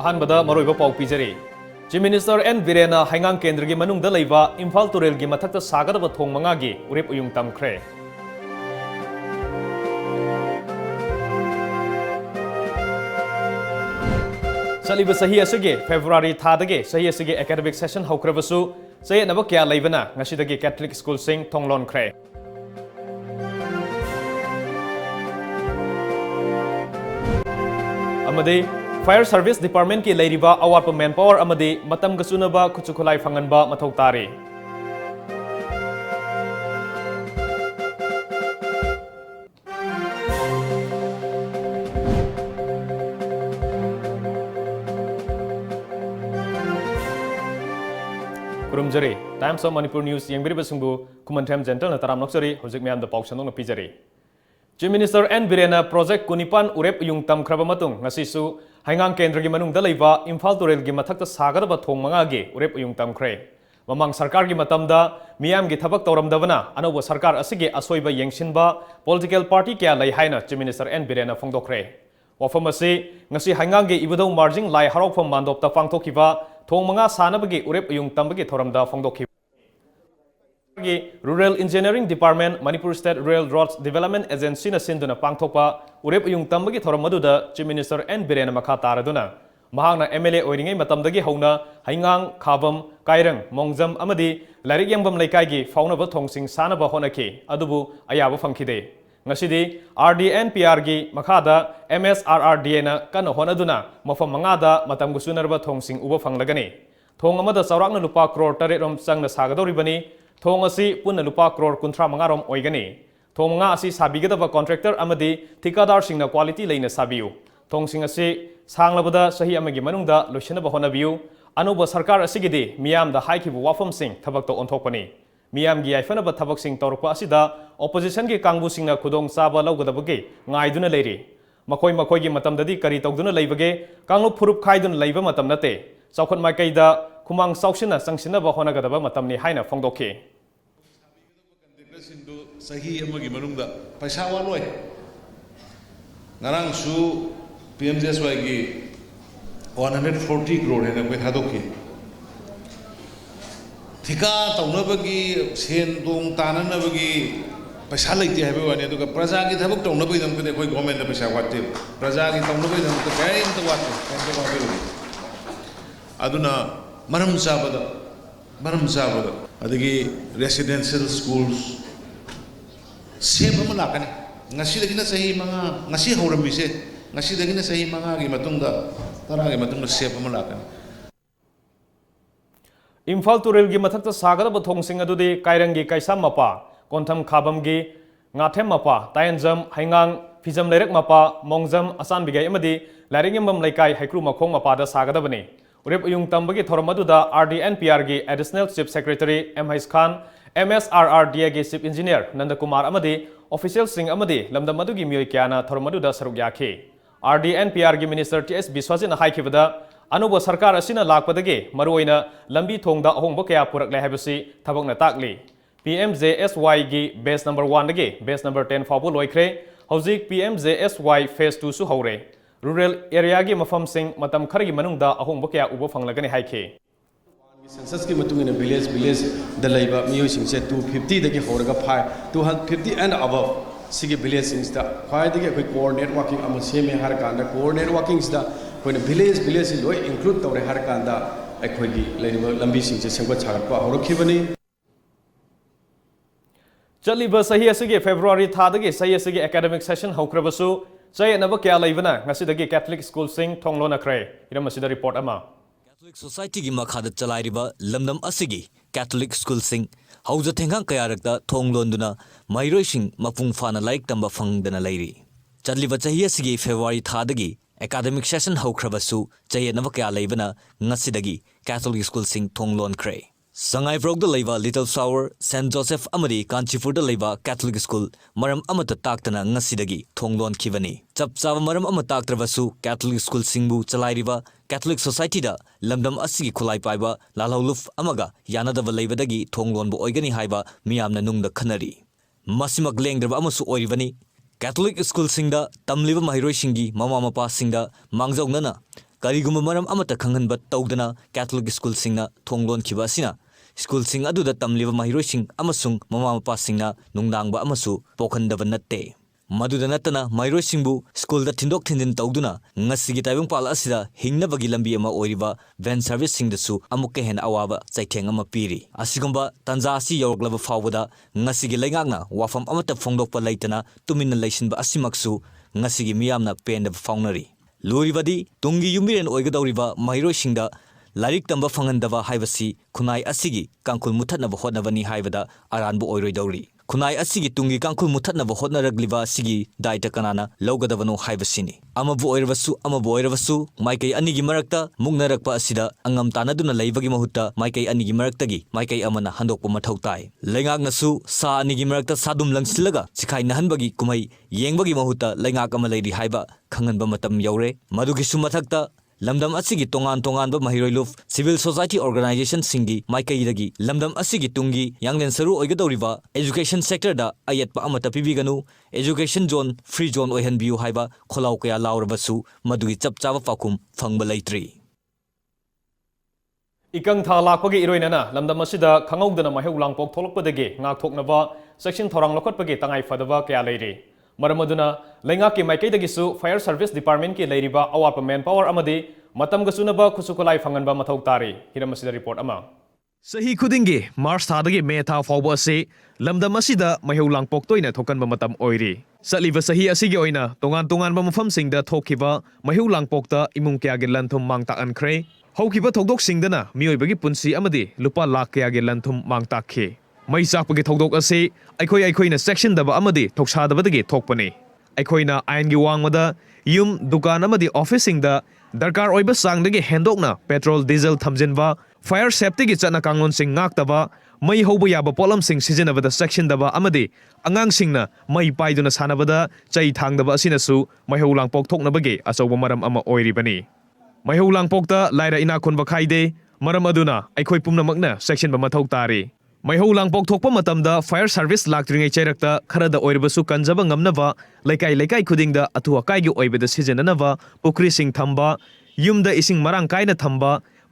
अहानबदा मरोइबा पाउ पिजरी chief minister N बीरेना हाइंगांग केंद्र की मनुंग दलैबा इम्फाल तुरेल की मथक्ता सागदब थोंग मंगागी उरेप उयुंग तमख्रे चलिबा सही असगे फेब्रुआरी थादगे सही असगे एकेडमिक सेशन हौख्रबसु चयनब क्या लैबना ngasiदगी कैथलिक स्कूल सिंग थोंगलोनख्रे अमदे फायर सर्विस डिपार्टमेंट की लेरिबा अवाप मैन पावर अमदे मतम गसुनबा खुचुखुलाई फंगनबा मथौ तारे कुरुमजरी टाइम्स ऑफ मणिपुर न्यूज यंगबिरिबसुंगबु कुमनथेम जेंटल तराम नक्सरी होजिक म्याम द पाउसनोंग पिजरी चीफ मिनिस्टर एन बीरेना प्रोजेक्ट कुनिपान उरेप उयुंग तमख्रबा मतुंग ngasisu हाइंगांग केंद्र की मनुंग दलैबा इम्फाल तुरेल की मथक्ता सागदब थोंग मंगागी उरेप उयुंग तमख्रे ममंग सरकार की मतमदा मियाम की थबक तौरमदबना अनौब सरकार असिगे असोइबा येंगसिनबा पॉलिटिकल पार्टी क्या लै हाइना चीफ मिनिस्टर एन बीरेना फोंदोखरे वफम असि ngasi हाइंगांग की इबदौ मार्जिंग लाई हरौफम मानदोपता पांगथोखिबा थोंग मंगा सानबगी उरेप उयुंग तमबगी थोरमदा फोंदोखि rural engineering department Manipur state rural roads development agency सिंधुना पांगथोपा उरेप उयुंग तमबगी थोरमदुदा चीफ मिनिस्टर एन बीरेन मखा तारदुना महांगना एमएलए ओइरिंगै मतमदगी हौना हाइंगांग खाबम कायरंग मोंगजम अमदी लारिक यंगबम लेकाइगी फाउनब थोंगसिंग सानब होनखि अदुबु अयाब फंखिदे ngасidi RDNPR gi makhada MSRRDA na kan honaduna mafam mangada matam gusunarba thongsing uba fanglagani thong amada chawrakna lupa crore tare rom changna sagadoribani thong asi punna lupa crore kunthra mangarom oigani thong nga asi sabigadaba contractor amadi thikadar singna quality leina sabiu thong sing asi sanglabada sahi amagi manungda loishanaba honabiu anuba sarkar asigidi miyam da haikibu wafam sing thabak to onthokpani मियाम की आइफनब थबक सिंग तौरप असिदा opposition की कांगबु सिंगना खुदोंग चाबा लौगदबगे ngaiduna leiri makoi makoi gi matamdadi kari togduna leibage kanglu furup khaidun leiba matam nate chaukhot maikaida khumang sauksina sangsina ba honagadaba matamni haina phongdokhe sindu sahi amagi manungda paisa waloi ngarang su PMJSY gi 140 crore hena koi thadokhe थिका तौनबगी सेन दोंग ताननबगी पैसा लेते है वाने तो प्रजा की थबक तौनबगी दम के कोई गवर्नमेंट ने पैसा वाटे प्रजा की तौनबगी दम के कैम तो वाटे कैम तो वाटे अदुना मरम साबद अदगी रेसिडेंशियल स्कूल्स सेब म लाकने ngasi दगिना सही मंगा ngasi हौरमिसे ngasi दगिना सही मंगा की मतुंगदा तरा की मतुंगदा सेब म लाकने इम्फाल तुरेल की मथक्ता सागदब थोंगसिंग अदुदि कायरंगी कैसाम मपा कोंथम खाबम की ngathем मपा तायनजम हाइंगांग फिजम लेरक मपा मोंगजम असान बिगै अमदि लारिंगम लेकाई हाइक्रू मखोंग मपा दा सागदबने उरेप उयुंग तंबगी थोरम अदुदा RDNPR की additional chief secretary M H Khan MSRRDA की चीफ इंजीनियर नंदकुमार अमदि ऑफिशियल सिंग अमदि लमदम अदुगी मियोय क्याना थोरम अदुदा सरुक याखे RDNPR की मिनिस्टर TS बिस्वाजिन हाइखिबदा अनुब सरकार असिना लाकपदगे मरुओइना लंबी थोंगदा अहोंग कया पुरक लेहाबसी थबकना ताकली PMJSY की बेस नंबर 1 दगे बेस नंबर 10 फाबु लोइख्रे हौजिक PMJSY फेज 2 सु हौरे रूरल एरिया की मफम सिंग मतम खरगी मनुंगदा अहोंग कया उब फंगलगने हाइखे सेंसस की मतुंगिना विलेज द लैबा मियोसिंग से 250 दगे होरगा 250 एंड अबव सिगे विलेज सिंग दा खायदगे कोई कोर नेटवर्किंग अम सेमे हर कांदा कोर नेटवर्किंग दा कोई विलेज लोई इंक्लूड तौर हर कांदा अखोगी लंबी सिंग से सेंगत छागटपा हौरखिबनी चलिब सही असगे फेब्रुआरी थादगे सही असगे एकेडमिक सेशन हौख्रबसु चयनब क्या लैबना ngasiदगी कैथलिक स्कूल सिंग थोंगलोनख्रे इरम असिदा रिपोर्ट अमा कैथलिक सोसाइटी की मखाद चलाइरिबा लमदम असिगी कैथलिक स्कूल सिंग हौज थेंगांग कयारकता थोंगलोंदुना माइरोइसिंग मपुंग फाना लाइक तंबा फंगदना लैरी चलिब चही असगी फेब्रुआरी थादगी एकेडमिक सेशन हौख्रबसु चयनब क्या लैबना ngasiदगी कैथलिक स्कूल सिंग थोंगलोनख्रे संगाइब्रोग लेबा लिटिल फ्लावर सेंट जोसेफ अमरी कांचीपुर लेबा कैथलिक स्कूल मरम अमत ताक्तना ngasiदगी थोंगलोन खिबनी चप चाव मरम अम ताक्त्रबसु कैथलिक स्कूल सिंगबु चलाइरिबा कैथलिक सोसाइटी दा लमदम असिगी खुलाई पाइबा लालौलुफ अमगा यानदब लेबदगी थोंगलोनबु ओइगनी हाइबा मियामना नुंगदा खनरी मसिमक लेंगद्रबा अमसु ओइरिबनी कैथलिक स्कूल सिंगदा तमलिबा महिरोइसिंगी ममा मपा सिंगदा मांगजौनना ꯀꯔꯤꯒꯨꯝꯕ ꯃꯔꯝ ꯑꯃꯠꯇ ꯈꯪꯍꯟꯕ ꯇꯧꯗꯅ ꯀꯦꯊꯣꯂꯤꯛ ꯁ꯭ꯀꯨꯜꯁꯤꯡꯅ ꯊꯣꯡ ꯂꯣꯟꯈꯤꯕ ꯑꯁꯤꯅ ꯁ꯭ꯀꯨꯜꯁꯤꯡ ꯑꯗꯨꯗ ꯇꯝꯂꯤꯕ ꯃꯍꯩꯔꯣꯏꯁꯤꯡ ꯑꯃꯁꯨꯡ ꯃꯃꯥ ꯃꯄꯥꯁꯤꯡꯅ ꯅꯨꯡꯅꯥꯡꯕ ꯑꯃꯁꯨ ꯄꯣꯛꯍꯟꯗꯕ ꯅꯠꯇꯦ ꯃꯗꯨꯗ ꯅꯠꯇꯅ ꯃꯍꯩꯔꯣꯏꯁꯤꯡꯕꯨ ꯁ꯭ꯀꯨꯜꯗ ꯊꯤꯟꯗꯣꯛ ꯊꯤꯟꯖꯤꯟ ꯇꯧꯗꯨꯅ ꯉꯁꯤꯒꯤ ꯇꯥꯏꯕꯪꯄꯥꯜ ꯑꯁꯤꯗ ꯍꯤꯡꯅꯕꯒꯤ ꯂꯝꯕꯤ ꯑꯃ ꯑꯣꯏꯔꯤꯕ ꯚꯦꯟ ꯁꯔꯚꯤꯁꯁꯤꯡꯗꯁꯨ ꯑꯃꯨꯛꯀ ꯍꯦꯟꯅ ꯑꯋꯥꯕ ꯆꯩꯊꯦꯡ ꯑꯃ ꯄꯤꯔꯤ ꯑꯁꯤꯒꯨꯝꯕ ꯇꯥꯟꯖꯥ ꯑꯁꯤ ꯌꯧꯔꯛꯂꯕ ꯐꯥꯎꯕꯗ ꯉꯁꯤꯒꯤ ꯂꯩꯉꯥꯛꯅ ꯋꯥꯐꯝ ꯑꯃꯠꯇ ꯐꯣꯡꯗꯣꯛꯄ ꯂꯩꯇꯅ ꯇꯨꯃꯤꯟꯅ ꯂꯩꯁꯤꯟꯕ ꯑꯁꯤꯃꯛꯁꯨ ꯉꯁꯤꯒꯤ ꯃꯤꯌꯥꯝꯅ ꯄꯦꯟꯗꯕ ꯐꯥꯎꯅꯔꯤ ꯂꯨꯔꯤꯕꯗꯤ ꯇꯨꯡꯒꯤ ꯌꯨꯝꯕꯤꯔꯦꯟ ꯑꯣꯏꯒꯗꯧꯔꯤꯕ ꯃꯍꯩꯔꯣꯏꯁꯤꯡꯗ ꯂꯥꯏꯔꯤꯛ ꯇꯝꯕ ꯐꯪꯍꯟꯗꯕ ꯍꯥꯏꯕꯁꯤ ꯈꯨꯟꯅꯥꯏ ꯑꯁꯤꯒꯤ ꯀꯥꯡꯈꯨꯜ ꯃꯨꯠꯊꯠꯅꯕ ꯍꯣꯠꯅꯕꯅꯤ ꯍꯥꯏꯕꯗ ꯑꯔꯥꯟꯕ ꯑꯣꯏꯔꯣꯏꯗꯧꯔꯤ ꯈꯨꯟꯅꯥꯏ ꯑꯁꯤꯒꯤ ꯇꯨꯡꯒꯤ ꯀꯥꯡꯈꯨꯜ ꯃꯨꯠꯊꯠꯅꯕ ꯍꯣꯠꯅꯔꯛꯂꯤꯕ ꯑꯁꯤꯒꯤ ꯗꯥꯏꯇ ꯀꯅꯥꯅ ꯂꯧꯒꯗꯕꯅꯣ ꯍꯥꯏꯕꯁꯤꯅꯤ ꯑꯃꯕꯨ ꯑꯣꯏꯔꯕꯁꯨ ꯃꯥꯏꯀꯩ ꯑꯅꯤꯒꯤ ꯃꯔꯛꯇ ꯃꯨꯛꯅꯔꯛꯄ ꯑꯁꯤꯗ ꯑꯉꯝ ꯇꯥꯟꯅꯗꯨꯅ ꯂꯩꯕꯒꯤ ꯃꯍꯨꯠꯇ ꯃꯥꯏꯀꯩ ꯑꯅꯤꯒꯤ ꯃꯔꯛꯇꯒꯤ ꯃꯥꯏꯀꯩ ꯑꯃꯅ ꯍꯟꯗꯣꯛꯄ ꯃꯊꯧ ꯇꯥꯏ ꯂꯩꯉꯥꯛꯅꯁꯨ ꯁꯥ ꯑꯅꯤꯒꯤ ꯃꯔꯛꯇ ꯁꯥꯗꯨꯝ ꯂꯪꯁꯤꯜꯂꯒ ꯆꯤꯈꯥꯏꯅꯍꯟꯕꯒꯤ ꯀꯨꯝꯍꯩ ꯌꯦꯡꯕꯒꯤ ꯃꯍꯨꯠꯇ ꯂꯩꯉꯥꯛ ꯑꯃ ꯂꯩꯔꯤ ꯍꯥꯏꯕ ꯈꯪꯍꯟꯕ ꯃꯇꯝ ꯌꯧꯔꯦ ꯃꯗꯨꯒꯤꯁꯨ ꯃꯊꯛꯇ ꯂꯝꯗꯝ ꯑꯁꯤꯒꯤ ꯇꯣꯉꯥꯟꯕ ꯃꯍꯩꯔꯣꯏꯂꯨꯞ ꯁꯤꯚꯤꯜ ꯁꯣꯁꯥꯏꯇꯤ ꯑꯣꯔꯒꯅꯥꯏꯖꯦꯁꯟꯁꯤꯡꯒꯤ ꯃꯥꯏꯀꯩꯗꯒꯤ ꯂꯝꯗꯝ ꯑꯁꯤꯒꯤ ꯇꯨꯡꯒꯤ ꯌꯥꯡꯂꯦꯟ ꯁꯔꯨ ꯑꯣꯏꯒꯗꯧꯔꯤꯕ ꯑꯦꯖꯨꯀꯦꯁꯟ ꯁꯦꯛꯇꯔꯗ ꯑꯌꯦꯠꯄ ꯑꯃꯠꯇ ꯄꯤꯕꯤꯒꯅꯨ ꯑꯦꯖꯨꯀꯦꯁꯟ ꯖꯣꯟ ꯐ꯭ꯔꯤ ꯖꯣꯟ ꯑꯣꯏꯍꯟꯕꯤꯌꯨ ꯍꯥꯏꯕ ꯈꯣꯜꯂꯥꯎ ꯀꯌꯥ ꯂꯥꯎꯔꯕꯁꯨ ꯃꯗꯨꯒꯤ ꯆꯞ ꯆꯥꯕ ꯄꯥꯎꯈꯨꯝ ꯐꯪꯕ ꯂꯩꯇ꯭ꯔꯤ ꯏꯀꯪ ꯊꯥ ꯂꯥꯛꯄꯒꯤ ꯏꯔꯣꯏꯅꯅ ꯂꯝꯗꯝ ꯑꯁꯤꯗ ꯈꯪꯍꯧꯗꯅ ꯃꯩꯍꯧ ꯂꯥꯡꯄꯣꯛ ꯊꯣꯛꯂꯛꯄꯗꯒꯤ ꯉꯥꯛꯊꯣꯛꯅꯕ ꯆꯦꯛꯁꯤꯟ ꯊꯧꯔꯥꯡ ꯂꯧꯈꯠꯄꯒꯤ ꯇꯉꯥꯏꯐꯗꯕ ꯀꯌా ꯂꯩꯔꯤ ꯃꯔꯝ ꯑꯗꯨꯅ ꯂꯩꯉꯥꯛꯀꯤ ꯃꯥꯏꯀꯩꯗꯒꯤꯁꯨ ꯐꯥꯌꯔ ꯁꯔꯚꯤꯁ ꯗꯤꯄꯥꯔꯠꯃꯦꯟꯠꯀꯤ ꯂꯩꯔꯤꯕ ꯑꯋꯥꯠꯄ ꯃꯦꯟ ꯄꯥꯋꯔ ꯑꯃꯗꯤ ꯃꯇꯝꯒ ꯆꯨꯅꯕ ꯈꯨꯠꯁꯨ ꯈꯨꯠꯂꯥꯏ ꯐꯪꯍꯟꯕ ꯃꯊꯧ ꯇꯥꯔꯤ ꯍꯤꯔꯝ ꯑꯁꯤꯗ ꯔꯤꯄꯣꯔꯠ ꯑꯃ ꯆꯍꯤ ꯈꯨꯗꯤꯡꯒꯤ ꯃꯥꯔꯆ ꯊꯥꯗꯒꯤ ꯃꯦ ꯊꯥ ꯐꯥꯎꯕ ꯑꯁꯤ ꯂꯝꯗꯝ ꯑꯁꯤꯗ ꯃꯩꯍꯧ ꯂꯥꯡꯄꯣꯛ ꯇꯣꯏꯅ ꯊꯣꯛꯀꯟꯕ ꯃꯇꯝ ꯑꯣꯏꯔꯤ ꯆꯠꯂꯤꯕ ꯆꯍꯤ ꯑꯁꯤꯒꯤ ꯑꯣꯏꯅ ꯇꯣꯉꯥꯟꯕ ꯃꯐꯝꯁꯤꯡꯗ ꯊꯣꯛꯈꯤꯕ ꯃꯩꯍꯧ ꯂꯥꯡꯄꯣꯛꯇ ꯏꯃꯨꯡ ꯀꯌꯥꯒꯤ ꯂꯟ-ꯊꯨꯝ ꯃꯥꯡ ꯇꯥꯛꯍꯟꯈ꯭ꯔꯦ ꯍꯧꯈꯤꯕ ꯊꯧꯗꯣꯛꯁꯤꯡꯗꯅ ꯃꯤꯑꯣꯏꯕꯒꯤ ꯄꯨꯟꯁꯤ ꯑꯃꯗꯤ ꯂꯨꯄꯥ ꯂꯥꯈ ꯀꯌꯥꯒꯤ ꯂꯟ-ꯊꯨꯝ ꯃꯥꯡ ꯇꯥꯛꯈꯤ ꯃꯩ ꯆꯥꯛꯄꯒꯤ ꯊꯧꯗꯣꯛ ꯑꯁꯤ ꯑꯩꯈꯣꯏꯅ ꯆꯦꯛꯁꯤꯟꯗꯕ ꯑꯃꯗꯤ ꯊꯧꯁꯥꯗꯕꯗꯒꯤ ꯊꯣꯛꯄꯅꯤ ꯑꯩꯈꯣꯏꯅ ꯑꯥꯏꯟꯒꯤ ꯋꯥꯡꯃꯗ ꯌꯨꯝ ꯗꯨꯀꯥꯟ ꯑꯃꯗꯤ ꯑꯣꯐꯤꯁꯁꯤꯡꯗ ꯗꯔꯀꯥꯔ ꯑꯣꯏꯕ ꯆꯥꯡꯗꯒꯤ ꯍꯦꯟꯗꯣꯛꯅ ꯄꯦꯇ꯭ꯔꯣꯜ ꯗꯤꯖꯜ ꯊꯝꯖꯤꯟꯕ ꯐꯥꯌꯔ ꯁꯦꯐꯇꯤꯒꯤ ꯆꯠꯅ ꯀꯥꯡꯂꯣꯟꯁꯤꯡ ꯉꯥꯛꯇꯕ ꯃꯩ ꯍꯧꯕ ꯌꯥꯕ ꯄꯣꯠꯂꯝꯁꯤꯡ ꯁꯤꯖꯤꯟꯅꯕꯗ ꯆꯦꯛꯁꯤꯟꯗꯕ ꯑꯃꯗꯤ ꯑꯉꯥꯡꯁꯤꯡꯅ ꯃꯩ ꯄꯥꯏꯗꯨꯅ ꯁꯥꯟꯅꯕꯗ ꯆꯩ ꯊꯥꯡꯗꯕ ꯑꯁꯤꯅꯁꯨ ꯃꯩꯍꯧ ꯂꯥꯡꯄꯣꯛ ꯊꯣꯛꯅꯕꯒꯤ ꯑꯆꯧꯕ ꯃꯔꯝ ꯑꯃ ꯑꯣꯏꯔꯤꯕꯅꯤ ꯃꯩꯍꯧ ꯂꯥꯡꯄꯣꯛꯇ ꯂꯥꯏꯔ ꯏꯅꯥꯛ ꯈꯨꯟꯕ ꯈꯥꯏꯗꯦ ꯃꯔꯝ ꯑꯗꯨꯅ ꯑꯩꯈꯣꯏ ꯄꯨꯝꯅꯃꯛꯅ ꯆꯦꯛꯁꯤꯟꯕ ꯃꯊꯧ ꯇꯥꯔꯤ ꯃꯩꯍꯧ ꯂꯥꯡꯄꯣꯛ ꯊꯣꯛꯄ ꯃꯇꯝꯗ ꯐꯥꯌꯔ ꯁꯔꯚꯤꯁ ꯂꯥꯛꯇ꯭ꯔꯤꯉꯩ ꯆꯩꯔꯛꯇ ꯈꯔꯗ ꯑꯣꯏꯔꯕꯁꯨ ꯀꯟꯖꯕ ꯉꯝꯅꯕ ꯂꯩꯀꯥꯏ ꯈꯨꯗꯤꯡꯗ ꯑꯊꯨ ꯑꯀꯥꯏꯒꯤ ꯑꯣꯏꯕꯗ ꯁꯤꯖꯤꯟꯅꯅꯕ ꯄꯨꯈ꯭ꯔꯤꯁꯤꯡ ꯊꯝꯕ ꯌꯨꯝꯗ ꯏꯁꯤꯡ ꯃꯔꯥꯡ ꯀꯥꯏꯅ ꯊꯝꯕ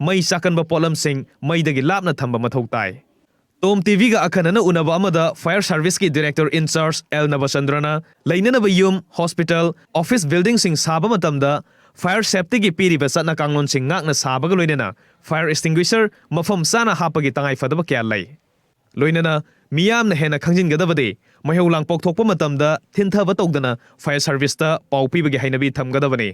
ꯃꯩ ꯆꯥꯛꯀꯟꯕ ꯄꯣꯠꯂꯝꯁꯤꯡ ꯃꯩꯗꯒꯤ ꯂꯥꯞꯅ ꯊꯝꯕ ꯃꯊꯧ ꯇꯥꯏ ꯇꯣꯝ ꯇꯤꯚꯤꯒ ꯑꯈꯟꯅꯅ ꯎꯅꯕ ꯑꯃꯗ ꯐꯥꯌꯔ ꯁꯔꯚꯤꯁꯀꯤ ꯗꯤꯔꯦꯛꯇꯔ ꯏꯟꯆꯥꯔꯖ ꯑꯦꯜ ꯅꯕꯆꯟꯗ꯭ꯔꯅ ꯂꯩꯅꯅꯕ ꯌꯨꯝ ꯍꯣꯁꯄꯤꯇꯥꯜ ꯑꯣꯐꯤꯁ ꯕꯤꯜꯗꯤꯡꯁꯤꯡ ꯁꯥꯕ ꯃꯇꯝꯗ ꯐꯥꯌꯔ ꯁꯦꯐꯇꯤꯒꯤ ꯄꯤꯔꯤꯕ ꯆꯠꯅ ꯀꯥꯡꯂꯣꯟꯁꯤꯡ ꯉꯥꯛꯅ ꯁꯥꯕꯒ ꯂꯣꯏꯅꯅ ꯐꯥꯌꯔ ꯑꯦꯛꯁꯇꯤꯡꯒ꯭ꯋꯤꯁꯔ ꯃꯐꯝ ꯆꯥꯅ ꯍꯥꯞꯄꯒꯤ ꯇꯉꯥꯏꯐꯗꯕ ꯀꯌా ꯂꯩ ꯂꯣꯏꯅꯅ ꯃꯤꯌꯥꯝꯅ ꯍꯦꯟꯅ ꯈꯪꯖꯤꯟꯒꯗꯕꯗꯤ ꯃꯩꯍꯧ ꯂꯥꯡꯄꯣꯛ ꯊꯣꯛꯄ ꯃꯇꯝꯗ ꯊꯤꯟꯊꯕ ꯇꯧꯗꯅ ꯐꯥꯌꯔ ꯁꯔꯚꯤꯁꯇ ꯄꯥꯎ ꯄꯤꯕꯒꯤ ꯍꯩꯅꯕꯤ ꯊꯝꯒꯗꯕꯅꯤ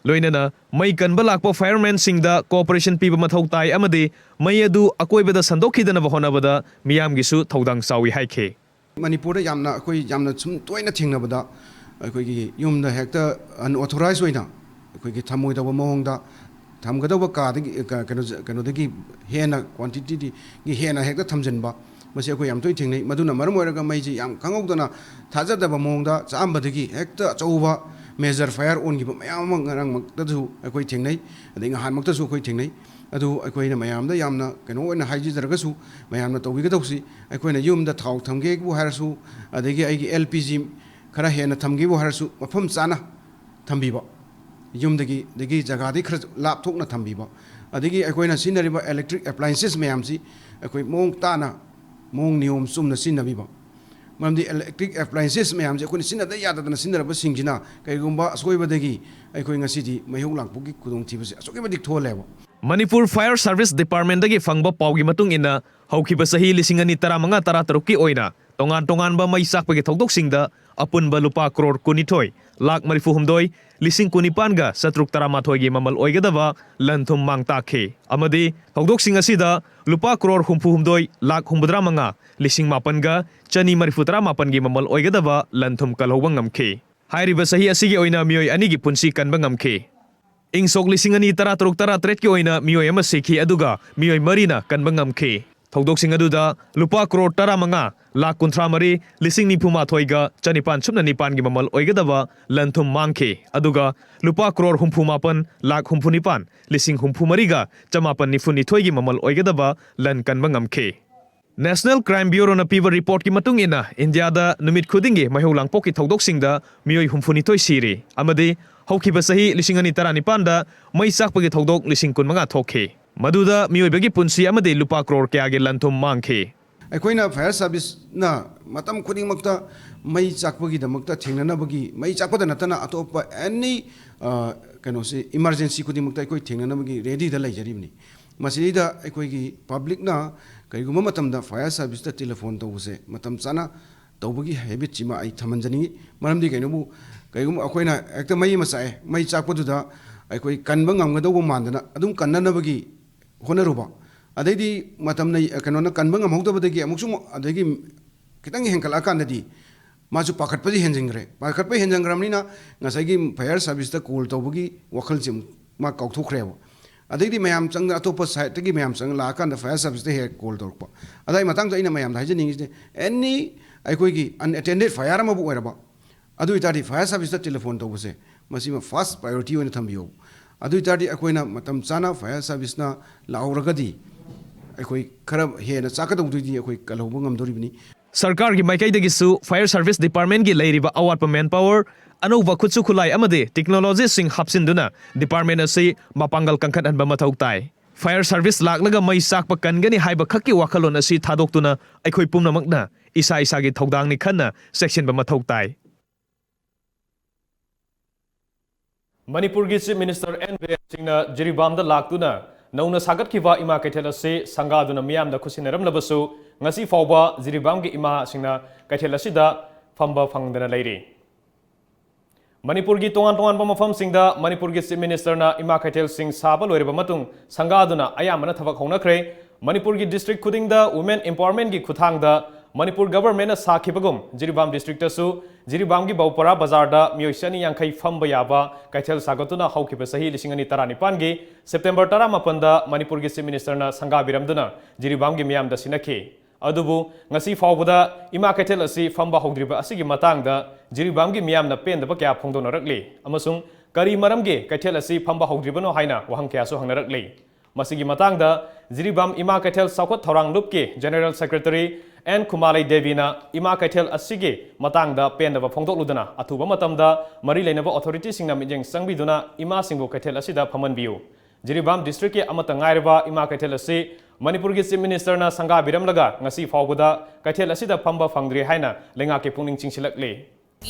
ꯂꯣꯏꯅꯅ ꯃꯩ ꯀꯟꯕ ꯂꯥꯛꯄ ꯐꯥꯌꯔꯃꯦꯟꯁꯤꯡꯗ ꯀooperation ꯄꯤꯕ ꯃꯊꯧ ꯇꯥꯏ ꯑꯃꯗꯤ ꯃꯩ ꯑꯗꯨ ꯑꯀꯣꯏꯕꯗ ꯁꯟꯗꯣꯛꯈꯤꯗꯅꯕ ꯍꯣꯠꯅꯕꯗ ꯃꯤꯌꯥꯝꯒꯤꯁꯨ ꯊꯧꯗꯥꯡ ꯆꯥꯎꯏ ꯍꯥꯏꯈꯤ ꯃꯅꯤꯄꯨꯔꯗ ꯌꯥꯝꯅ ꯁꯨꯝ ꯇꯣꯏꯅ ꯊꯦꯡꯅꯕꯗ ꯑꯩꯈꯣꯏꯒꯤ ꯌꯨꯝꯗ ꯍꯦꯛꯇ ꯑꯟꯑꯣꯊꯣꯔꯥꯏꯖ ꯑꯣꯏꯅ ꯑꯩꯈꯣꯏꯒꯤ ꯊꯝꯃꯣꯏꯗꯕ ꯃꯑꯣꯡꯗ ꯊꯝꯒꯗꯧꯕ ꯀꯥꯗꯒꯤ ꯀꯩꯅꯣꯗꯒꯤ ꯍꯦꯟꯅ ꯀ꯭ꯋꯥꯟꯇꯤꯇꯤꯗꯒꯤ ꯍꯦꯟꯅ ꯍꯦꯛꯇ ꯊꯝꯖꯤꯟꯕ ꯃꯁꯤ ꯑꯩꯈꯣꯏ ꯌꯥꯝ ꯇꯣꯏꯅ ꯊꯦꯡꯅꯩ ꯃꯗꯨꯅ ꯃꯔꯝ ꯑꯣꯏꯔꯒ ꯃꯩꯁꯤ ꯌꯥꯝ ꯈꯪꯍꯧꯗꯅ ꯊꯥꯖꯗꯕ ꯃꯑꯣꯡꯗ ꯆꯥꯝꯕꯗꯒꯤ ꯍꯦꯛꯇ ꯑꯆꯧꯕ ꯃꯦꯖꯔ ꯐꯥꯌꯔ ꯑꯣꯟꯈꯤꯕ ꯃꯌꯥꯝ ꯑꯃ ꯉꯔꯥꯡꯃꯛꯇꯁꯨ ꯑꯩꯈꯣꯏ ꯊꯦꯡꯅꯩ ꯑꯗꯩ ꯅꯍꯥꯟꯃꯛꯇꯁꯨ ꯑꯩꯈꯣꯏ ꯊꯦꯡꯅꯩ ꯑꯗꯨ ꯑꯩꯈꯣꯏꯅ ꯃꯌꯥꯝꯗ ꯌꯥꯝꯅ ꯀꯩꯅꯣ ꯑꯣꯏꯅ ꯍꯥꯏꯖꯗ꯭ꯔꯒꯁꯨ ꯃꯌꯥꯝꯅ ꯇꯧꯕꯤꯒꯗꯧꯕꯁꯤ ꯑꯩꯈꯣꯏꯅ ꯌꯨꯝꯗ ꯊꯥꯎ ꯊꯝꯒꯦꯕꯨ ꯍꯥꯏꯔꯁꯨ ꯑꯗꯒꯤ ꯑꯩꯒꯤ LPG ꯈꯔ ꯍꯦꯟꯅ ꯊꯝꯒꯦꯕꯨ ꯍꯥꯏꯔꯁꯨ ꯃꯐꯝ ꯆꯥꯅ ꯊꯝꯕꯤꯕ ꯌꯨꯝꯗꯒꯤ ꯖꯒꯥꯗꯒꯤ ꯈꯔ ꯂꯥꯞꯊꯣꯛꯅ ꯊꯝꯕꯤꯕ ꯑꯗꯒꯤ ꯑꯩꯈꯣꯏꯅ ꯁꯤꯖꯤꯟꯅꯔꯤꯕ ꯏꯂꯦꯛꯇ꯭ꯔꯤꯛ ꯑꯦꯄ꯭ꯂꯥꯏꯟꯁꯦꯁ ꯃꯌꯥꯝꯁꯤ ꯑꯩꯈꯣꯏ ꯃꯑꯣꯡ ꯇꯥꯅ ꯃꯑꯣꯡ ꯅꯤꯌꯣꯝ ꯆꯨꯝꯅ ꯁꯤꯖꯤꯟꯅꯕꯤꯕ ꯃꯔꯝꯗꯤ ꯏꯂꯦꯛꯇ꯭ꯔꯤꯛ ꯑꯦꯄ꯭ꯂꯥꯏꯟꯁꯦꯁ ꯃꯌꯥꯝꯁꯦ ꯑꯩꯈꯣꯏꯅ ꯁꯤꯖꯤꯟꯅꯗ ꯌꯥꯗꯗꯅ ꯁꯤꯖꯤꯟꯅꯔꯕꯁꯤꯡꯁꯤꯅ ꯀꯔꯤꯒꯨꯝꯕ ꯑꯁꯣꯏꯕꯗꯒꯤ ꯑꯩꯈꯣꯏ ꯉꯁꯤꯗꯤ ꯃꯩꯍꯧ ꯂꯥꯡꯄꯣꯛꯀꯤ ꯈꯨꯗꯣꯡꯊꯤꯕꯁꯦ ꯑꯁꯨꯛꯀꯤ ꯃꯇꯤꯛ ꯊꯣꯛꯍꯜꯂꯦꯕ ꯃꯅꯤꯄꯨꯔ ꯐꯥꯌꯔ ꯁꯔꯚꯤꯁ ꯗꯤꯄꯥꯔꯠꯃꯦꯟꯠꯗꯒꯤ ꯐꯪꯕ ꯄꯥꯎꯒꯤ ꯃꯇꯨꯡ ꯏꯟꯅ ꯍꯧꯈꯤꯕ ꯆꯍꯤ 2015-16ꯀꯤ ꯑꯣꯏꯅ ꯇꯣꯉꯥꯟꯕ ꯃꯩ ꯆꯥꯛꯄꯒꯤ ꯊꯧꯗꯣꯛꯁꯤꯡꯗ ꯑꯄꯨꯟꯕ ꯂꯨꯄꯥ ꯀ꯭ꯔꯣꯔ 22,39,19,718ꯒꯤ ꯃꯃꯜ ꯑꯣꯏꯒꯗꯕ ꯂꯟ-ꯊꯨꯝ ꯃꯥꯡ ꯇꯥꯛꯈꯤ ꯑꯃꯗꯤ ꯊꯧꯗꯣꯛꯁꯤꯡ ꯑꯁꯤꯗ ꯂꯨꯄꯥ ꯀ꯭ꯔꯣꯔ humfudramanga,85,218ꯒꯤ ꯃꯃꯜ ꯑꯣꯏꯒꯗꯕ ꯂꯟ-ꯊꯨꯝ ꯀꯜꯍꯧꯕ ꯉꯝꯈꯤ ꯍꯥꯏꯔꯤꯕ ꯆꯍꯤ ꯑꯁꯤꯒꯤ ꯑꯣꯏꯅ ꯃꯤꯑꯣꯏ ꯑꯅꯤꯒꯤ ꯄꯨꯟꯁꯤ ꯀꯟꯕꯉꯝꯈꯤ ꯏꯪꯁꯣꯛ 2013-14ꯒꯤ ꯑꯣꯏꯅ ꯃꯤꯑꯣꯏ ꯑꯃ ꯁꯤꯈꯤ ꯑꯗꯨꯒ ꯃꯤꯑꯣꯏ 4ꯅ ꯀꯟꯕ ꯉꯝꯈꯤ ꯊꯧꯗꯣꯛꯁꯤꯡ ꯑꯗꯨꯗ ꯂꯨꯄꯥ ꯀ꯭ꯔꯣꯔ 15,93,194,919ꯒꯤ ꯃꯃꯜ ꯑꯣꯏꯒꯗꯕ ꯂꯟ-ꯊꯨꯝ ꯃꯥꯡꯈꯤ ꯑꯗꯨꯒ ꯂꯨꯄꯥ ꯀ꯭ꯔꯣꯔ 59,69,64,992ꯒꯤ ꯃꯃꯜ ꯑꯣꯏꯒꯗꯕ ꯂꯟ ꯀꯟꯕ ꯉꯝꯈꯤ ꯅꯦꯁꯅꯦꯜ ꯀ꯭ꯔꯥꯏꯝ ꯕ꯭ꯌꯨꯔꯣꯅ ꯄꯤꯕ ꯔꯤꯄꯣꯔꯠꯀꯤ ꯃꯇꯨꯡ ꯏꯟꯅ ꯏꯟꯗꯤꯌꯥꯗ ꯅꯨꯃꯤꯠ ꯈꯨꯗꯤꯡꯒꯤ ꯃꯩꯍꯧ ꯂꯥꯡꯄꯣꯛꯀꯤ ꯊꯧꯗꯣꯛꯁꯤꯡꯗ ꯃꯤꯑꯣꯏ 62 ꯁꯤꯔꯤ ꯑꯃꯗꯤ ꯍꯧꯈꯤꯕ ꯆꯍꯤ 2019ꯗ ꯃꯩ ꯆꯥꯛꯄꯒꯤ ꯊꯧꯗꯣꯛ 15,000 ꯊꯣꯛꯈꯤ ꯃꯗꯨꯗ ꯃꯤꯑꯣꯏꯕꯒꯤ ꯄꯨꯟꯁꯤ ꯑꯃꯗꯤ ꯂꯨꯄꯥ ꯀ꯭ꯔꯣꯔ ꯀꯌꯥꯒꯤ ꯂꯟꯊꯨꯝ ꯃꯥꯡꯈꯤ ꯑꯩꯈꯣꯏꯅ ꯐꯥꯌꯔ ꯁꯥꯔꯚꯤꯁꯅ ꯃꯇꯝ ꯈꯨꯗꯤꯡꯃꯛꯇ ꯃꯩ ꯆꯥꯛꯄꯒꯤꯗꯃꯛꯇ ꯊꯦꯡꯅꯅꯕꯒꯤ ꯃꯩ ꯆꯥꯛꯄꯗ ꯅꯠꯇꯅ ꯑꯇꯣꯞꯄ ꯑꯦꯅꯤ ꯀꯩꯅꯣꯁꯤ ꯏꯃꯥꯔꯖꯦꯟꯁꯤ ꯈꯨꯗꯤꯡꯃꯛꯇ ꯑꯩꯈꯣꯏ ꯊꯦꯡꯅꯅꯕꯒꯤ ꯔꯦꯗꯤꯗ ꯂꯩꯖꯔꯤꯕꯅꯤ ꯃꯁꯤꯗ ꯑꯩꯈꯣꯏꯒꯤ ꯄꯕ꯭ꯂꯤꯛꯅ ꯀꯔꯤꯒꯨꯝꯕ ꯃꯇꯝꯗ ꯐꯥꯌꯔ ꯁꯥꯔꯚꯤꯁꯇ ꯇꯦꯂꯤꯐꯣꯟ ꯇꯧꯕꯁꯦ ꯃꯇꯝ ꯆꯥꯅ ꯇꯧꯕꯒꯤ ꯍꯦꯕꯤꯠꯁꯤꯃ ꯑꯩ ꯊꯝꯍꯟꯖꯅꯤꯡꯉꯤ ꯃꯔꯝꯗꯤ ꯀꯩꯒꯨꯝꯕ ꯑꯩꯈꯣꯏꯅ ꯍꯦꯛꯇ ꯃꯩ ꯑꯃ ꯆꯥꯛꯑꯦ ꯃꯩ ꯆꯥꯛꯄꯗꯨꯗ ꯑꯩꯈꯣꯏ ꯀꯟꯕ ꯉꯝꯒꯗꯧꯕ ꯃꯥꯟꯗꯅ ꯑꯗꯨꯝ ꯀꯟꯅꯅꯕꯒꯤ ꯍꯣꯠꯅꯔꯨꯕ ꯑꯗꯩꯗꯤ ꯃꯇꯝꯅ ꯀꯩꯅꯣꯅ ꯀꯟꯕ ꯉꯝꯍꯧꯗꯕꯗꯒꯤ ꯑꯃꯨꯛꯁꯨ ꯑꯗꯒꯤ ꯈꯤꯇꯪ ꯍꯦꯟꯀꯠꯂꯛꯑꯀꯥꯟꯗꯗꯤ ꯃꯥꯁꯨ ꯄꯥꯈꯠꯄꯗꯤ ꯍꯦꯟꯖꯤꯟꯈ꯭ꯔꯦ ꯄꯥꯈꯠꯄ ꯍꯦꯟꯖꯤꯟꯈ꯭ꯔꯕꯅꯤꯅ ꯉꯁꯥꯏꯒꯤ ꯐꯥꯌꯔ ꯁꯥꯔꯚꯤꯁꯇ ꯀꯣꯜ ꯇꯧꯕꯒꯤ ꯋꯥꯈꯜꯁꯦ ꯃꯥ ꯀꯥꯎꯊꯣꯛꯈ꯭ꯔꯦꯕ ꯑꯗꯩꯗꯤ ꯃꯌꯥꯝ ꯆꯪꯅ ꯑꯇꯣꯞꯄ ꯁꯥꯏꯠꯇꯒꯤ ꯃꯌꯥꯝ ꯆꯪꯅ ꯂꯥꯛꯑꯀꯥꯟꯗ ꯐꯥꯌꯔ ꯁꯥꯔꯚꯤꯁꯇ ꯍꯦꯛ ꯀꯣꯜ ꯇꯧꯔꯛꯄ ꯑꯗꯨꯒꯤ ꯃꯇꯥꯡꯗ ꯑꯩꯅ ꯃꯌꯥꯝꯗ ꯍꯥꯏꯖꯅꯤꯡꯉꯤꯁꯦ ꯑꯦꯅꯤ ꯑꯩꯈꯣꯏꯒꯤ ꯑꯟꯑꯦꯇꯦꯟꯗꯦꯗ ꯐꯥꯌꯔ ꯑꯃꯕꯨ ꯑꯣꯏꯔꯕ ꯑꯗꯨ ꯑꯣꯏꯇꯥꯔꯗꯤ ꯐꯥꯌꯔ ꯁꯥꯔꯚꯤꯁꯇ ꯇꯦꯂꯤꯐꯣꯟ ꯇꯧꯕꯁꯦ ꯃꯁꯤꯃ ꯐꯥꯔꯁ ꯄ꯭राꯏꯌꯣꯔꯤꯇꯤ ꯑꯣꯏꯅ ꯊꯝꯕꯤꯌꯨ ꯑꯗꯨ ꯑꯣꯏꯇꯥꯔꯗꯤ ꯑꯩꯈꯣꯏꯅ ꯃꯇꯝ ꯆꯥꯅ ꯐꯥꯌꯔ ꯁꯥꯔꯚꯤꯁꯅ ꯂꯥꯛꯍꯧꯔꯒꯗꯤ ꯑꯩꯈꯣꯏ ꯈꯔ ꯍꯦꯟꯅ ꯆꯥꯛꯀꯗꯧꯗꯣꯏꯗꯤ ꯑꯩꯈꯣꯏ ꯀꯜꯍꯧꯕ ꯉꯝꯗꯣꯔꯤꯕꯅꯤ ꯁꯔꯀꯥꯔꯒꯤ ꯃꯥꯏꯀꯩꯗꯒꯤꯁꯨ ꯐꯥꯌꯔ ꯁꯥꯔꯚꯤꯁ ꯗꯤꯄꯥꯔꯠꯃꯦꯟꯠꯒꯤ ꯂꯩꯔꯤꯕ ꯑꯋꯥꯠꯄ ꯃꯦꯟ ꯄꯥꯋꯔ ꯑꯅꯧꯕ ꯈꯨꯠꯁꯨ ꯈꯨꯠꯂꯥꯏ ꯑꯃꯗꯤ ꯇꯦꯛꯅꯣꯂꯣꯖꯤꯁꯤꯡ ꯍꯥꯞꯆꯤꯟꯗꯨꯅ ꯗꯤꯄꯥꯔꯠꯃꯦꯟꯠ ꯑꯁꯤ ꯃꯄꯥꯡꯒꯜ ꯀꯟꯈꯠꯍꯟꯕ ꯃꯊꯧ ꯇꯥꯏ ꯐꯥꯌꯔ ꯁꯥꯔꯚꯤꯁ ꯂꯥꯛꯂꯒ ꯃꯩ ꯆꯥꯛꯄ ꯀꯟꯒꯅꯤ ꯍꯥꯏꯕ ꯈꯛꯀꯤ ꯋꯥꯈꯜꯂꯣꯟ ꯑꯁꯤ ꯊꯥꯗꯣꯛꯇꯨꯅ ꯑꯩꯈꯣꯏ ꯄꯨꯝꯅꯃꯛꯅ ꯏꯁꯥ ꯏꯁꯥꯒꯤ ꯊꯧꯗꯥꯡꯅꯤ ꯈꯟꯅ ꯆꯦꯛꯁꯤꯟꯕ ꯃꯊꯧ ꯇꯥꯏ ꯃꯅꯤꯄꯨꯔꯒꯤ ꯆꯤꯞ ꯃꯤꯅꯤꯁꯇꯔ ꯑꯦꯟ ꯕꯤꯔꯦꯟ ꯁꯤꯡꯅ ꯖꯤꯔꯤꯕꯥꯝꯗ ꯂꯥꯛꯇꯨꯅ ꯅꯧꯅ ꯁꯥꯒꯠꯈꯤꯕ ꯏꯃꯥ ꯀꯩꯊꯦꯜ ꯑꯁꯤ ꯁꯪꯒꯥꯗꯨꯅ ꯃꯤꯌꯥꯝꯗ ꯈꯨꯠꯁꯤꯟꯅꯔꯝꯂꯕꯁꯨ ꯉꯁꯤ ꯐꯥꯎꯕ ꯖꯤꯔꯤꯕꯥꯝꯒꯤ ꯏꯃꯥꯁꯤꯡꯅ ꯀꯩꯊꯦꯜ ꯑꯁꯤꯗ ꯐꯝꯕ ꯐꯪꯗꯅ ꯂꯩꯔꯤ ꯃꯅꯤꯄꯨꯔꯒꯤ ꯇꯣꯉꯥꯟ-ꯇꯣꯉꯥꯟꯕ ꯃꯐꯝꯁꯤꯡꯗ ꯃꯅꯤꯄꯨꯔꯒꯤ ꯆꯤꯞ ꯃꯤꯅꯤꯁꯇꯔꯅ ꯏꯃꯥ ꯀꯩꯊꯦꯜꯁꯤꯡ ꯁꯥꯕ ꯂꯣꯏꯔꯕ ꯃꯇꯨꯡ ꯁꯪꯒꯥꯗꯨꯅ ꯑꯌꯥꯝꯕꯅ ꯊꯕꯛ ꯍꯧꯅꯈ꯭ꯔꯦ ꯃꯅꯤꯄꯨꯔꯒꯤ ꯗꯤꯁꯇ꯭ꯔꯤꯛ ꯈꯨꯗꯤꯡꯗ ꯋꯨꯃꯦꯟ ꯏꯝꯄꯥꯋꯔꯃꯦꯟꯠꯒꯤ ꯈꯨꯠꯊꯥꯡꯗ ꯃꯅꯤꯄꯨꯔ ꯒꯚꯔꯟꯃꯦꯟꯠꯅ ꯁꯥꯈꯤꯕꯒꯨꯝ ꯖꯤꯔꯤꯕꯥꯝ ꯗꯤꯁꯇ꯭ꯔꯤꯛꯇꯁꯨ ꯖꯤꯔꯤꯕꯥꯝꯒꯤ ꯕꯧꯄꯔꯥ ꯕꯖꯥꯔꯗ ꯃꯤꯑꯣꯏ 250 ꯐꯝꯕ ꯌꯥꯕ ꯀꯩꯊꯦꯜ ꯁꯥꯒꯠꯇꯨꯅ ꯍꯧꯈꯤꯕ ꯆꯍꯤ 2019ꯒꯤ ꯁꯦꯞꯇꯦꯝꯕꯔ 18ꯗ ꯃꯅꯤꯄꯨꯔꯒꯤ ꯆꯤꯞ ꯃꯤꯅꯤꯁꯇꯔꯅ ꯁꯪꯒꯥꯕꯤꯔꯝꯗꯨꯅ ꯖꯤꯔꯤꯕꯥꯝꯒꯤ ꯃꯤꯌꯥꯝꯗ ꯁꯤꯟꯅꯈꯤ ꯑꯗꯨꯕꯨ ꯉꯁꯤ ꯐꯥꯎꯕꯗ ꯏꯃꯥ ꯀꯩꯊꯦꯜ ꯑꯁꯤ ꯐꯝꯕ ꯍꯧꯗ꯭ꯔꯤꯕ ꯑꯁꯤꯒꯤ ꯃꯇꯥꯡꯗ ꯖꯤꯔꯤꯕꯥꯝꯒꯤ ꯃꯤꯌꯥꯝꯅ ꯄꯦꯟꯗꯕ ꯀꯌꯥ ꯐꯣꯡꯗꯣꯛꯅꯔꯛꯂꯤ ꯑꯃꯁꯨꯡ ꯀꯔꯤ ꯃꯔꯝꯒꯤ ꯀꯩꯊꯦꯜ ꯑꯁꯤ ꯐꯝꯕ ꯍꯧꯗ꯭ꯔꯤꯕꯅꯣ ꯍꯥꯏꯅ ꯋꯥꯍꯪ ꯀꯌꯥꯁꯨ ꯍꯪꯅꯔꯛꯂꯤ ꯃꯁꯤꯒꯤ ꯃꯇꯥꯡꯗ ꯖꯤꯔꯤꯕꯥꯝ ꯏꯃꯥ ꯀꯩꯊꯦꯜ ꯆꯥꯎꯈꯠ ꯊꯧꯔꯥꯡ ꯂꯨꯞꯀꯤ ꯖꯦꯅꯔꯦꯜ ꯁꯦꯀ꯭ꯔꯦꯇꯔꯤ एन कुमालाई देवीना इमा कैथेल असिगे मतांगदा पेंदबा फोंदोकलुदना अथुबा मतमदा मरी लेनबा अथॉरिटी सिंगना मिजेंग संगबिदुना इमा सिंगबो कैथेल असिदा फमनबियु जिरिबाम डिस्ट्रिक्ट के अमत ngairaba इमा कैथेल असि मणिपुर की चीफ मिनिस्टर ना संगा बिरमलगा ngasi फावबदा कैथेल असिदा फंबा फंगद्रि हाइना लेंगा के पुंगनिंग चिंगसिलकले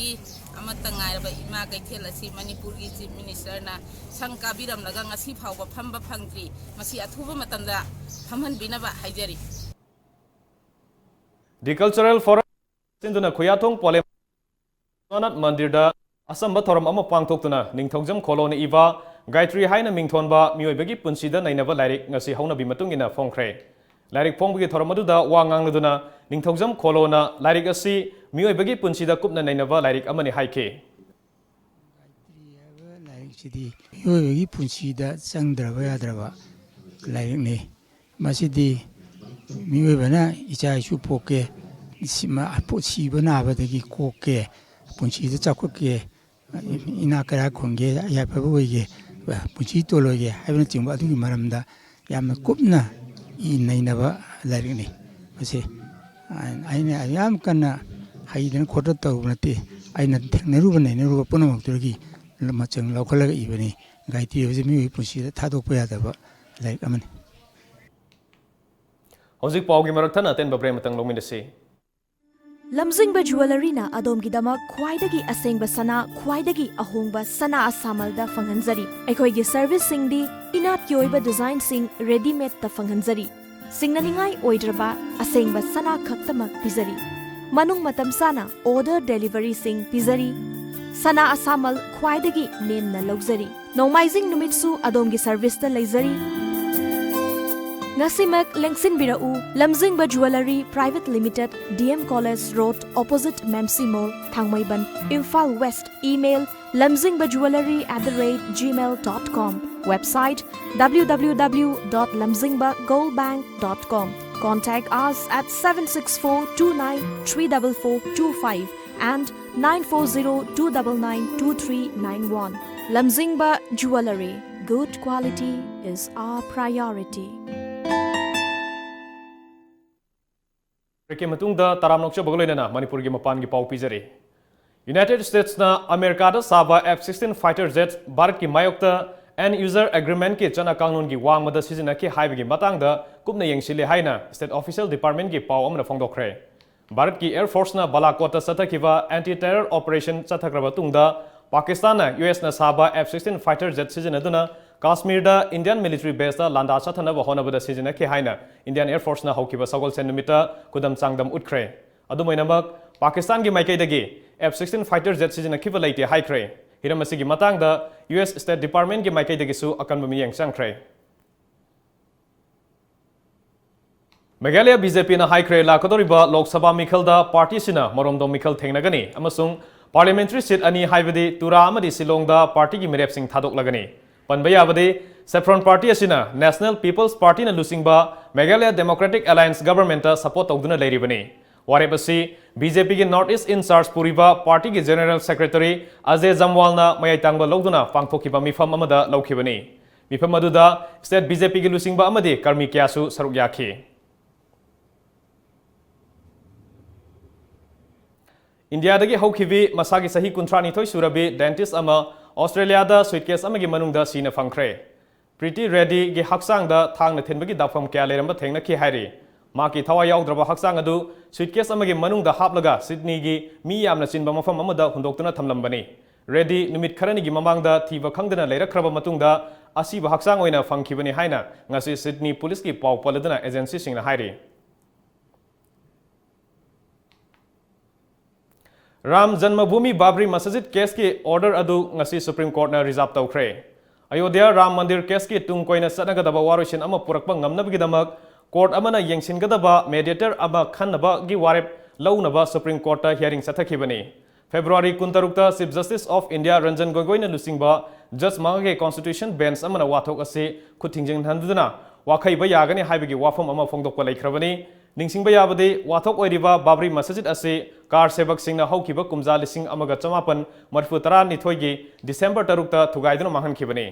अमत ngairaba इमा कैथेल असि मणिपुर की चीफ मिनिस्टर ना संगा बिरमलगा ngasi फावबा फंबा फंगद्रि मसी अथुबा मतमदा फमहनबिनबा हाइजरी The Cultural Forum Sinduna Kuyatong Polem Manat Mandirda Asamba Thoram Ama Pangtokuna Ningthongjam Koloni Iva Gayatri Haina Mingthonba Mioibagi Punsida Nainaba Lyric Ngasi Hauna Bimatungina Fongkre Lyric Pongbagi Thoramaduna Wangangaduna Ningthongjam Kolona Lyric Asi Mioibagi Punsida Kupna Nainaba Lyric Amani Haike Sidi Mioibagi Punsida Sangdrava Yadrava Lyric Ne Masidi Mioibana Icha Isu Poke Sima Sibana Abadagi Koke Punchi the Chakoke Inakara Konge Yapaboye Puchito Loye having Timbatu Maramda Yamakupna in Nainava Larini. I am Kana Hayden Kota Tavati I not take Neruban and Nerupanam Turgi Lamachang local evening Gaiti was a Mui Pushi Tado Puyadava like Aman. Hozik Paugi Maratana Ten Babrematang Lominasi lamjingba jewelry na adom-gidama khwaidagi asengba sana khwaidagi ahongba sana asamalda fanghanjari aikhoigi service singdi inat yoiba design sing ready made ta fanghanjari singnaningai oidraba asengba sana khaktamak pizari manung matam sana order delivery sing pizari sana asamal khwaidagi nemna logzari nomaizing numitsu adomgi service ta leizari Nasimak Lengsin Birau, Lamjingba Jewelry Private Limited, DM College Road, opposite Memsi Mall, Thangmaiban, Imphal West. Email lamjingbajewelry@gmail.com. Website www.lamjingbagoldbank.com. Contact us at 764293445 and 940-299-2391. Lamjingba Jewelry. Good quality is our priority. Reke matungda taram noksha bagloinana Manipur gi mapan gi pau pizari United States na America da saba F-16 fighter jets Bharat ki mayokta end user agreement ki chana kanun gi wangmada sizina ki haibigi matangda kupna yengsile haina state official department ki paw amna phongdokre. Bharat ki Air Force na Balakota sathakiba anti-terror operation chathakraba tungda Pakistan na US na saba F-16 fighter jet sizina duna Kashmir da Indian military base da landa chathanaba honabada sizina ki haina Indian Air Force na haukiba sagol sen numita kudam changdam utkre. Adumainamak Pakistan ki maikaidagi F-16 fighter jet sizina kiba laite haikre. Hiram asigi matangda US State Department ki maikaidagi su akan bumiyang sangkre. Meghalaya BJP na haikre lakadoriba Lok Sabha mikhalda party sina moromdom mikhal thengnagani amasung parliamentary seat ani haibadi Tura amadi Silongda party ki mirep sing thadok lagani. Panbayabadi Saffron Party asina National People's Party na lusingba Meghalaya Democratic Alliance government ta support tawduna leiribani. Warepasi BJP ki North East in charge puriba party ki General Secretary Ajay Jamwal na mayaytangba logduna pangthokiba mifam amada laukhibani. Mifam aduda state BJP ki lusingba amadi karmi kyasu saruk yakhi. India dagi haukivi masagi sahi kuntrani thoi surabi dentist ama Australia da suitcase amagi manungda sina fangkre. Pretty Reddy gi haksang da thangna thenbagi dafam kya leramba thengna ki hairi. Maki thawa yaudraba haksang adu suitcase amagi manungda haplaga Sydney gi mi yamna chinba mafam amada hundoktuna thamlambani. Reddy numit kharani gi mamangda thiba khangdana leirakraba matungda asiba haksang oina fangkhibani haina ngasi Sydney police ki paw paladana agency singna hairi. Ram Janmabhoomi Babri Masjid case ki order adu ngasi Supreme Court na reserve tawkhre. Ayodhya Ram Mandir case ki tungkoina satnagadaba warosin ama purakpa ngamnabigidamak court amana yengsingadaba mediator ama khannaba gi warep launaba Supreme Court ta hearing sathakibani. February 16 ta Chief Justice of India Ranjan Gogoi na lusingba Judge Mangage Constitution Bench amana wathok ase khuthingjing handuduna wakhaiba yagani haibigi wafam ama phongdokpa laikhrabani. Ningsingba yabadi wathok oiriba Babri Masjid ase car Sevak Singh हौकिब कुमजा लिसिंग अमग चमापन मरफु तरा निथोगी December तरुकता थुगाइदुना मांहनखिबनी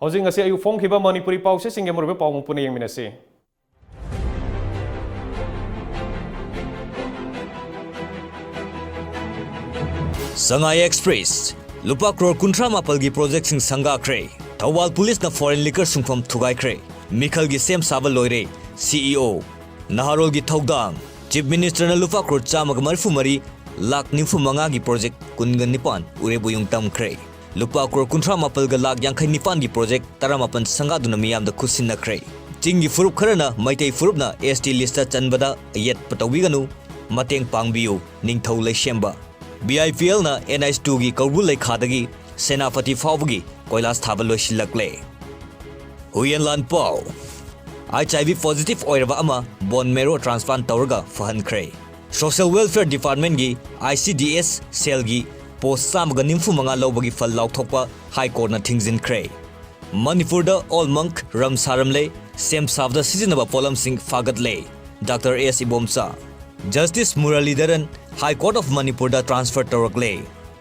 हौजिंग असे अयु फोंखिब मणिपुरी पाउसे सिंगे मुरबे पाउ पुने यंगमिनसे Sangai express लुपा crore कुंट्रा मापलगी project सिंग संगाख्रे Thoubal police ना foreign liquor सुंगफम थुगाइख्रे मिखल गी same Sabal लोइरे CEO Naharol gi Thaudang Chief Minister na lufa crore chamaga marfu mari lak nimfu manga gi project kungan nipan urebu yung tamkre lupa crore kuntra mapal ga lak yang khai nipan gi project taramapan sanga duna miyam da khusin na kre chingi furup kharana maitai furup na ST list chanbada yet patawi ganu mateng pangbiu ningthau lai shemba BIPL na NIS2 gi kawbu lai khadagi senapati fawgi koilas thabalo shilakle Huyen Lan Pau HIV positive oiraba ama bone marrow transplant tawraga fahankre Social Welfare Department gi ICDS cell gi post samga nimfu manga lobagi fal lauthokpa High Court na thingzin kre Manipur da all monk ram saramle sem savda sizinaba polam sing fagatle Dr. S Ibomsa Justice Muralidharan High Court of Manipur da transfer tawrakle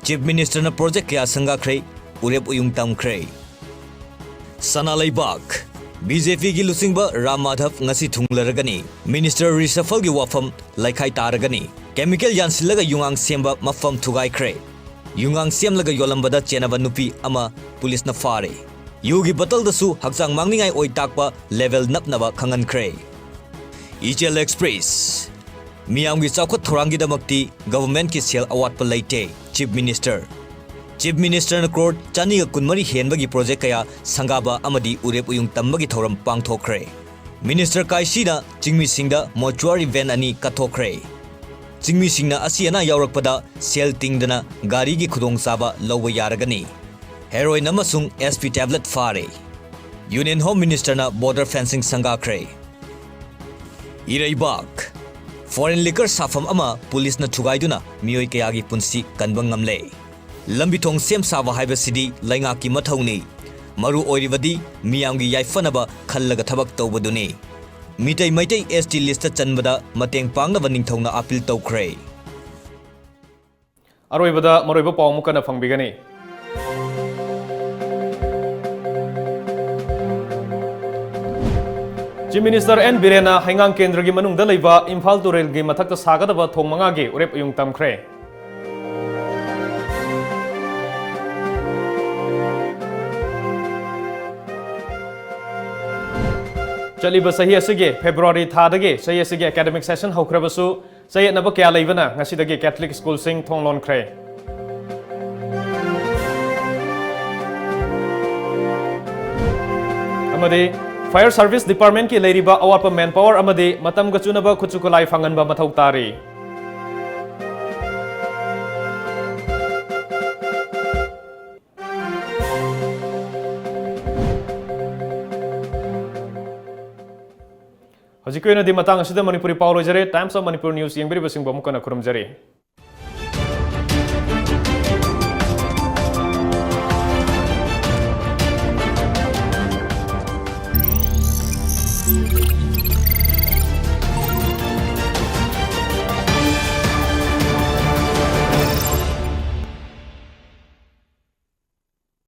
Chief Minister na project kya sanga kre urep uyung tam kre Sanalai Bak BJP gi lusingba Ram Madhav ngasi thunglaragani Minister reshuffle gi wafam laikhai taragani chemical yansilaga yungang semba mafam thugai kre yungang semlaga yolambada chenaba nupi ama police na fare yugi batal dasu hakchang mangningai oi takpa level napnaba khangan kre EJL Express miyam gi chawkhat thorangi damakti government ki sel award pa laite Chief Minister na crore chani ga kunmari henbagi project kaya sangaba amadi urep uyung tambagi thoram pangthokre Minister Kaisi na chingmi singda mortuary van ani kathokre chingmi singna asiana yaurakpada sel tingdana gari gi khudong saba lawwa yaragani heroin amasung SP tablet fare Union Home Minister na border fencing sangakre Iraibak foreign liquor safam ama police na thugaiduna miyoi kayagi punsi kanbang ngamle Lambithong sem sawa haiba sidi lainga ki mathauni maru oiribadi miyam gi yaifanaba khallaga thabak tawbaduni mitai maitai ST list chanbada mateng pangnaba ningthongna appeal tawkhre Aroibada maroiba pawmukana fangbigani Chief Minister N. Birena Haingang Kendra gi manung da leiba Imphal Turel gi mathakta sagadaba thong manga gi urep yung tamkhre. Chaliba sahi asige February thadagi sahi asige academic session haukhrabasu sahi naba kya leibana ngasidagi Catholic school sing thonglon khre. Amadi Fire Service Department ki leiriba awapa manpower amadi matam gachunaba khuchukulai fanganba mathau tari. Hojik ko na di matang asida Manipuri Paulo jare Times of Manipur News yang beri basing bamu kana kurum jare.